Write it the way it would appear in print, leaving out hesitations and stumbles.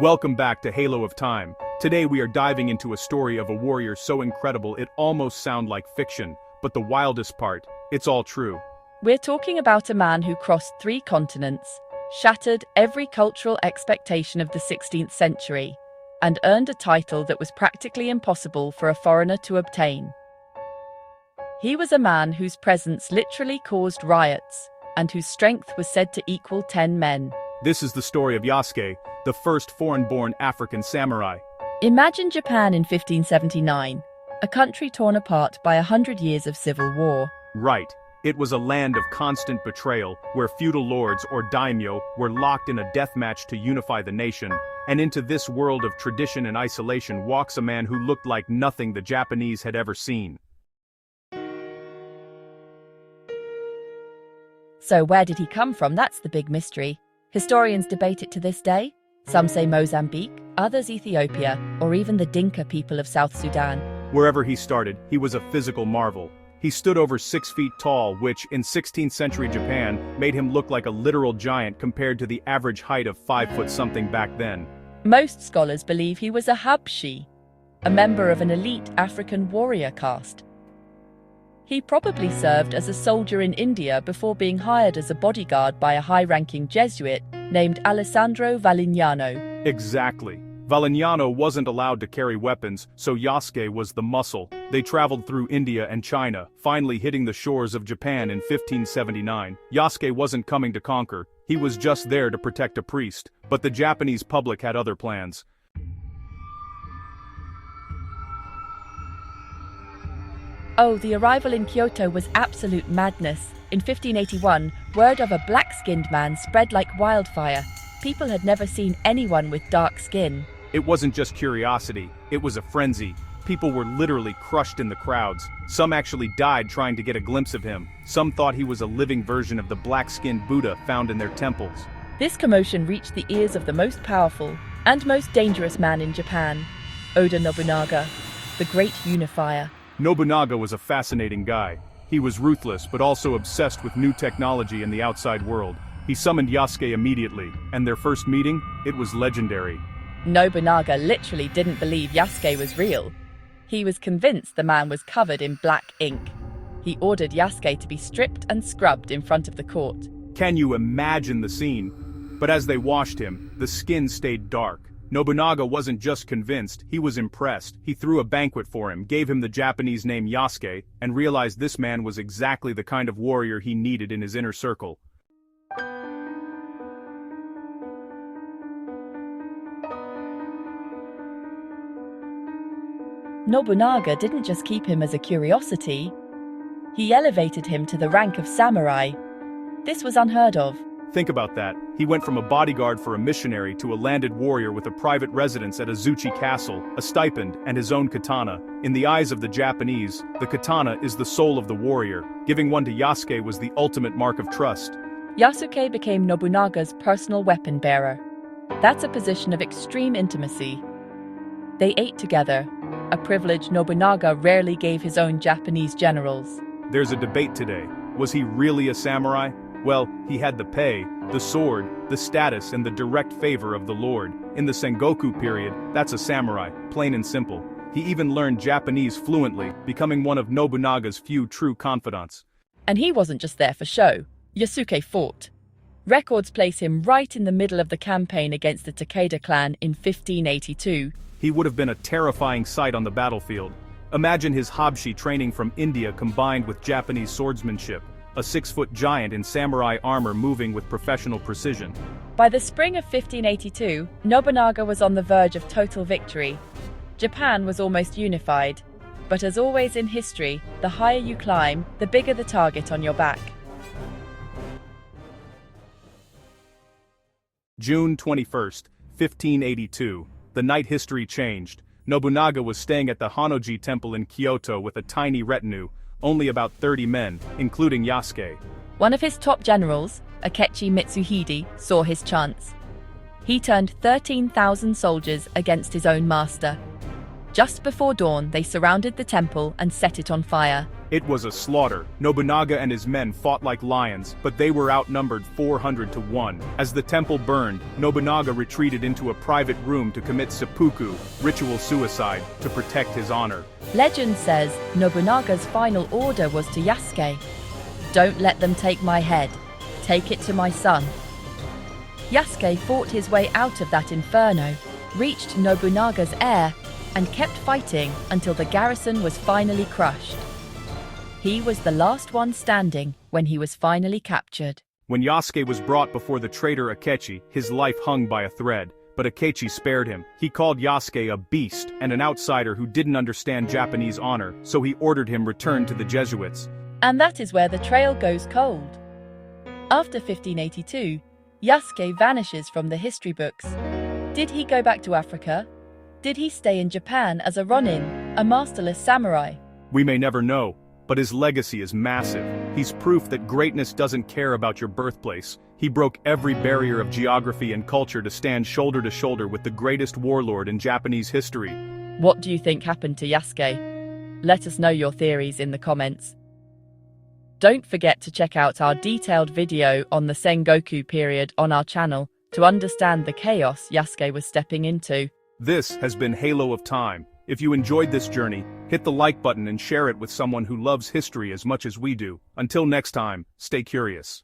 Welcome back to Halo of Time. Today we are diving into a story of a warrior so incredible it almost sounds like fiction, but the wildest part, it's all true. We're talking about a man who crossed 3 continents, shattered every cultural expectation of the 16th century, and earned a title that was practically impossible for a foreigner to obtain. He was a man whose presence literally caused riots, and whose strength was said to equal 10 men. This is the story of Yasuke, the first foreign-born African samurai. Imagine Japan in 1579, a country torn apart by 100 years of civil war. Right. It was a land of constant betrayal, where feudal lords or daimyo were locked in a death match to unify the nation, and into this world of tradition and isolation walks a man who looked like nothing the Japanese had ever seen. So where did he come from? That's the big mystery. Historians debate it to this day. Some say Mozambique, others Ethiopia, or even the Dinka people of South Sudan. Wherever he started, he was a physical marvel. He stood over 6 feet tall, which, in 16th century Japan, made him look like a literal giant compared to the average height of 5 foot something back then. Most scholars believe he was a Habshi, a member of an elite African warrior caste. He probably served as a soldier in India before being hired as a bodyguard by a high-ranking Jesuit named Alessandro Valignano. Exactly. Valignano wasn't allowed to carry weapons, so Yasuke was the muscle. They traveled through India and China, finally hitting the shores of Japan in 1579. Yasuke wasn't coming to conquer, he was just there to protect a priest, but the Japanese public had other plans. Oh, the arrival in Kyoto was absolute madness. In 1581, word of a black-skinned man spread like wildfire. People had never seen anyone with dark skin. It wasn't just curiosity, it was a frenzy. People were literally crushed in the crowds. Some actually died trying to get a glimpse of him. Some thought he was a living version of the black-skinned Buddha found in their temples. This commotion reached the ears of the most powerful and most dangerous man in Japan, Oda Nobunaga, the great Unifier. Nobunaga was a fascinating guy. He was ruthless but also obsessed with new technology in the outside world. He summoned Yasuke immediately, and their first meeting, it was legendary. Nobunaga literally didn't believe Yasuke was real. He was convinced the man was covered in black ink. He ordered Yasuke to be stripped and scrubbed in front of the court. Can you imagine the scene? But as they washed him, the skin stayed dark. Nobunaga wasn't just convinced, he was impressed. He threw a banquet for him, gave him the Japanese name Yasuke, and realized this man was exactly the kind of warrior he needed in his inner circle. Nobunaga didn't just keep him as a curiosity, he elevated him to the rank of samurai. This was unheard of. Think about that. He went from a bodyguard for a missionary to a landed warrior with a private residence at Azuchi Castle, a stipend, and his own katana. In the eyes of the Japanese, the katana is the soul of the warrior. Giving one to Yasuke was the ultimate mark of trust. Yasuke became Nobunaga's personal weapon bearer. That's a position of extreme intimacy. They ate together, a privilege Nobunaga rarely gave his own Japanese generals. There's a debate today. Was he really a samurai? Well, he had the pay, the sword, the status, and the direct favor of the lord. In the Sengoku period, that's a samurai, plain and simple. He even learned Japanese fluently, becoming one of Nobunaga's few true confidants. And he wasn't just there for show. Yasuke fought. Records place him right in the middle of the campaign against the Takeda clan in 1582. He would have been a terrifying sight on the battlefield. Imagine his Habshi training from India combined with Japanese swordsmanship. A 6-foot giant in samurai armor moving with professional precision. By the spring of 1582, Nobunaga was on the verge of total victory. Japan was almost unified. But as always in history, the higher you climb, the bigger the target on your back. June 21st, 1582. The night history changed. Nobunaga was staying at the Honnō-ji temple in Kyoto with a tiny retinue. Only about 30 men, including Yasuke. One of his top generals, Akechi Mitsuhide, saw his chance. He turned 13,000 soldiers against his own master. Just before dawn, they surrounded the temple and set it on fire. It was a slaughter. Nobunaga and his men fought like lions, but they were outnumbered 400 to 1. As the temple burned, Nobunaga retreated into a private room to commit seppuku, ritual suicide, to protect his honor. Legend says Nobunaga's final order was to Yasuke, "Don't let them take my head. Take it to my son." Yasuke fought his way out of that inferno, reached Nobunaga's heir, and kept fighting until the garrison was finally crushed. He was the last one standing when he was finally captured. When Yasuke was brought before the traitor Akechi, his life hung by a thread. But Akechi spared him. He called Yasuke a beast and an outsider who didn't understand Japanese honor, so he ordered him returned to the Jesuits. And that is where the trail goes cold. After 1582, Yasuke vanishes from the history books. Did he go back to Africa? Did he stay in Japan as a ronin, a masterless samurai? We may never know, but his legacy is massive. He's proof that greatness doesn't care about your birthplace. He broke every barrier of geography and culture to stand shoulder to shoulder with the greatest warlord in Japanese history. What do you think happened to Yasuke? Let us know your theories in the comments. Don't forget to check out our detailed video on the Sengoku period on our channel to understand the chaos Yasuke was stepping into. This has been Halo of Time. If you enjoyed this journey, hit the like button and share it with someone who loves history as much as we do. Until next time, stay curious.